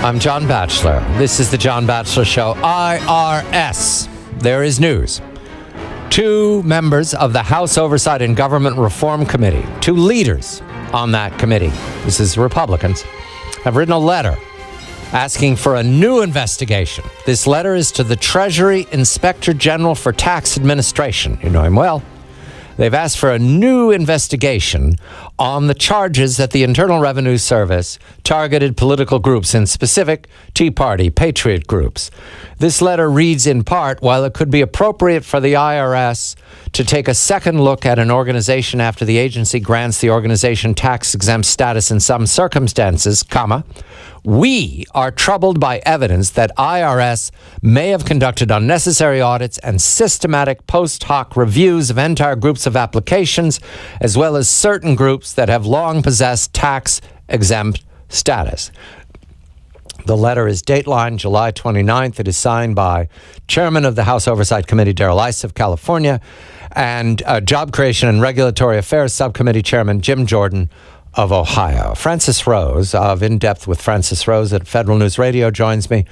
I'm John Batchelor. This is the John Batchelor Show. IRS. There is news. 2 members of the House Oversight and Government Reform Committee, 2 leaders on that committee, this is Republicans, have written a letter asking for a new investigation. This letter is to the Treasury Inspector General for Tax Administration. You know him well. They've asked for a new investigation on the charges that the Internal Revenue Service targeted political groups, in specific Tea Party, Patriot groups. This letter reads in part, while it could be appropriate for the IRS to take a second look at an organization after the agency grants the organization tax-exempt status in some circumstances, we are troubled by evidence that IRS may have conducted unnecessary audits and systematic post hoc reviews of entire groups of applications, as well as certain groups that have long possessed tax-exempt status. The letter is dateline July 29th. It is signed by Chairman of the House Oversight Committee, Darrell Issa of California, and Job Creation and Regulatory Affairs Subcommittee Chairman Jim Jordan of Ohio. Francis Rose of In Depth with Francis Rose at Federal News Radio joins me.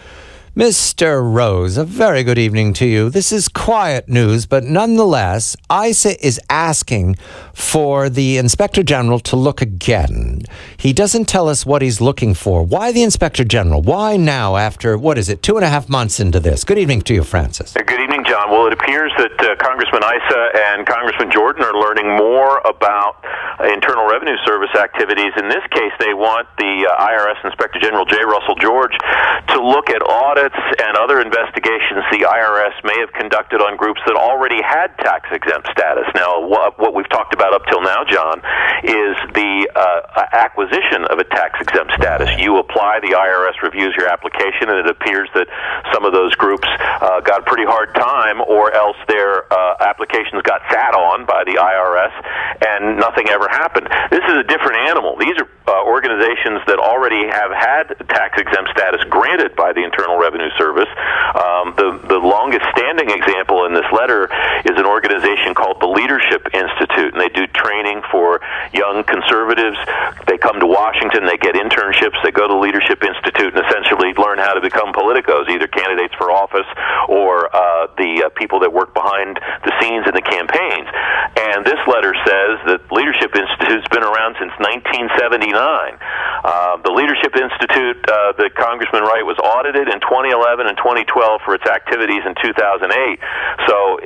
Mr. Rose, a very good evening to you. This is quiet news, but nonetheless, ISA is asking for the Inspector General to look again. He doesn't tell us what he's looking for. Why the Inspector General? Why now after, 2.5 months into this? Good evening to you, Francis. Good evening, John. Well, it appears that Congressman Issa and Congressman Jordan are learning more about Internal Revenue Service activities. In this case, they want the IRS Inspector General J. Russell George to look at audits and other investigations the IRS may have conducted on groups that already had tax-exempt status. Now, what we've talked about up till now, John, is the acquisition of a tax-exempt status. You apply, the IRS reviews your application, and it appears that some of those groups got a pretty hard time, or else their applications got sat on by the IRS, and nothing ever happened. This is a different animal. These are organizations that already have had tax-exempt status granted by the Internal Revenue Service. The longest standing example in this letter is an organization called the Leadership Institute, and they do training for young conservatives. They come to Washington, they get internships, they go to the Leadership Institute and essentially learn how to become politicos, either candidates for office or the people that work behind the scenes in the campaigns. And this letter says that Leadership Institute's been around since 1979. The Leadership Institute, that Congressman Wright was audited in 2011 and 2012 for its activities in 2008. So,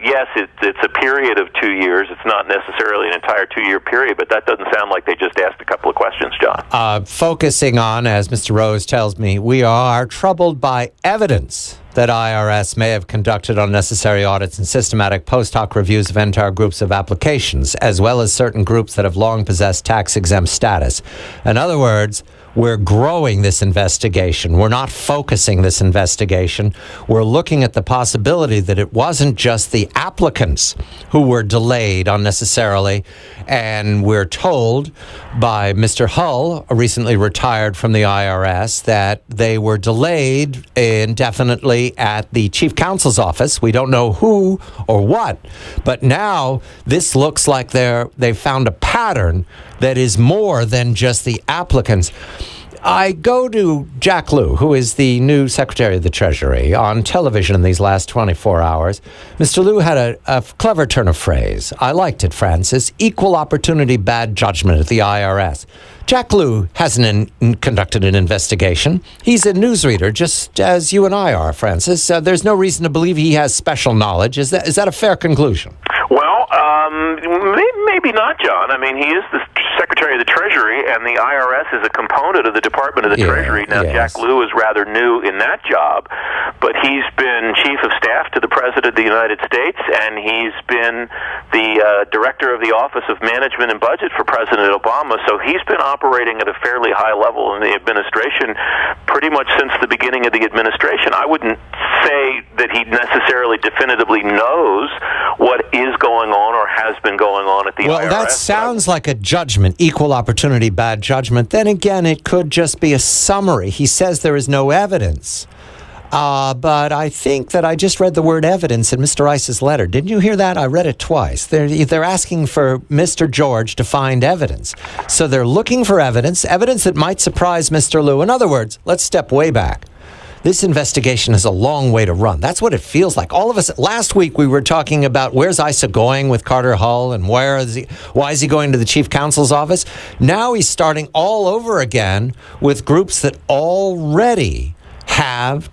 yes, it's a period of 2 years. It's not necessarily an entire 2-year period, but that doesn't sound like they just asked a couple of questions, John. Focusing on, as Mr. Rose tells me, we are troubled by evidence that IRS may have conducted unnecessary audits and systematic post hoc reviews of entire groups of applications, as well as certain groups that have long possessed tax-exempt status. In other words, we're growing this investigation. We're not focusing this investigation. We're looking at the possibility that it wasn't just the applicants who were delayed unnecessarily. And we're told by Mr. Hull, recently retired from the IRS, that they were delayed indefinitely at the chief counsel's office. We don't know who or what, but now this looks like they've found a pattern that is more than just the applicants. I go to Jack Lew, who is the new Secretary of the Treasury, on television in these last 24 hours. Mr. Lew had a clever turn of phrase. I liked it, Francis. Equal opportunity bad judgment at the IRS. Jack Lew hasn't conducted an investigation. He's a newsreader, just as you and I are, Francis. There's no reason to believe he has special knowledge. Is that a fair conclusion? Well, maybe not, John. I mean, he is the Secretary of the Treasury, and the IRS is a component of the Department of the Treasury. Now, yes. Jack Lew is rather new in that job, but he's been Chief of Staff to the President of the United States, and he's been the Director of the Office of Management and Budget for President Obama, so he's been operating at a fairly high level in the administration pretty much since the beginning of the administration. I wouldn't say that he necessarily definitively knows what is going on or has been going on at the IRS. Well, that sounds like a judgment, equal opportunity, bad judgment. Then again, it could just be a summary. He says there is no evidence But I think that I just read the word evidence in Mr. Ice's letter. Didn't you hear that? I read it twice. They're asking for Mr. George to find evidence. So they're looking for evidence that might surprise Mr. Liu. In other words, let's step way back. This investigation has a long way to run. That's what it feels like. All of us, last week we were talking about where's ISA going with Carter Hull and why is he going to the chief counsel's office? Now he's starting all over again with groups that already have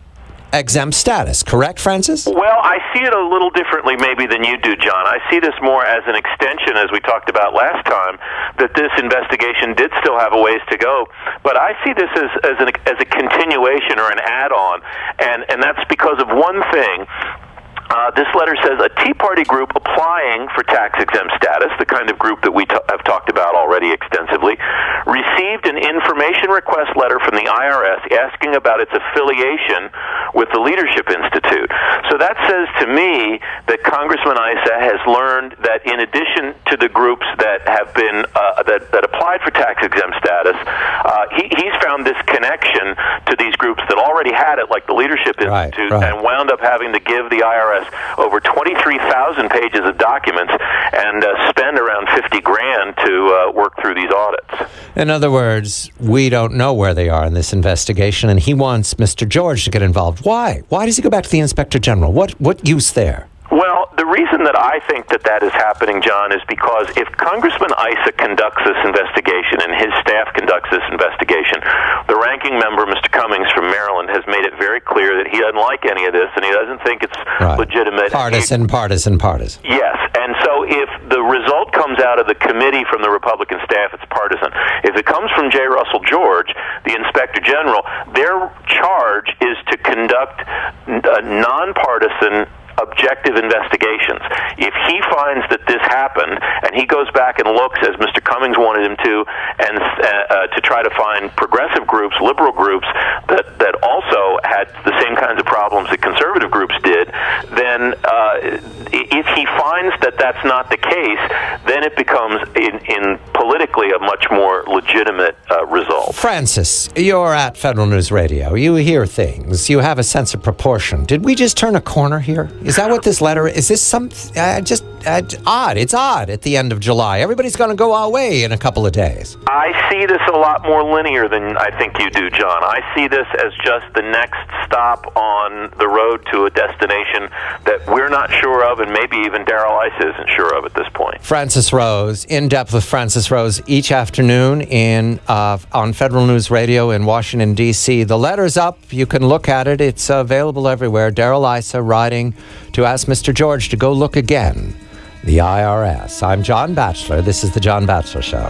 exempt status. Correct, Francis? Well, I see it a little differently maybe than you do, John. I see this more as an extension, as we talked about last time, that this investigation did still have a ways to go. But I see this as a continuation or an add-on, and that's because of one thing. This letter says a Tea Party group applying for tax-exempt status, the kind of group that we have talked about already extensively, received an information request letter from the IRS asking about its affiliation with the Leadership Institute. So that says to me that Congressman Issa has learned that in addition to the groups that have been that applied for tax-exempt status, he's found this connection to these groups that already had it, like the Leadership Institute, and wound up having to give the IRS over 23,000 pages of documents and spend around $50,000 to work through these audits. In other words, we don't know where they are in this investigation, and he wants Mr. George to get involved. Why? Why does he go back to the Inspector General? What use there? Well, the reason that I think that is happening, John, is because if Congressman Issa conducts this investigation and his staff conducts this investigation, the ranking member, Mr. Cummings from Maryland, has made it very clear that he doesn't like any of this and he doesn't think it's legitimate. Partisan. Yes, and so if the result comes out of the committee from the Republican staff, it's partisan. If it comes from J. Russell George, the Inspector General, their charge is to conduct nonpartisan objective investigations. If he finds that this happened, and he goes back and looks, as Mr. Cummings wanted him to, and to try to find progressive groups, liberal groups, that also had the same kinds of problems that conservative groups did, then if he finds that that's not the case, then it becomes, in politically, a much more legitimate result. Francis, you're at Federal News Radio. You hear things. You have a sense of proportion. Did we just turn a corner here? Is that what this letter is? This some odd? It's odd at the end of July. Everybody's going to go away in a couple of days. I see this a lot more linear than I think you do, John. I see this as just the next stop on the road to a destination that we're not sure of, and maybe even Darrell Issa isn't sure of at this point. Francis Rose, In Depth with Francis Rose, each afternoon on Federal News Radio in Washington, D.C. The letter's up. You can look at it. It's available everywhere. Darrell Issa writing to ask Mr. George to go look again. The IRS. I'm John Batchelor. This is The John Batchelor Show.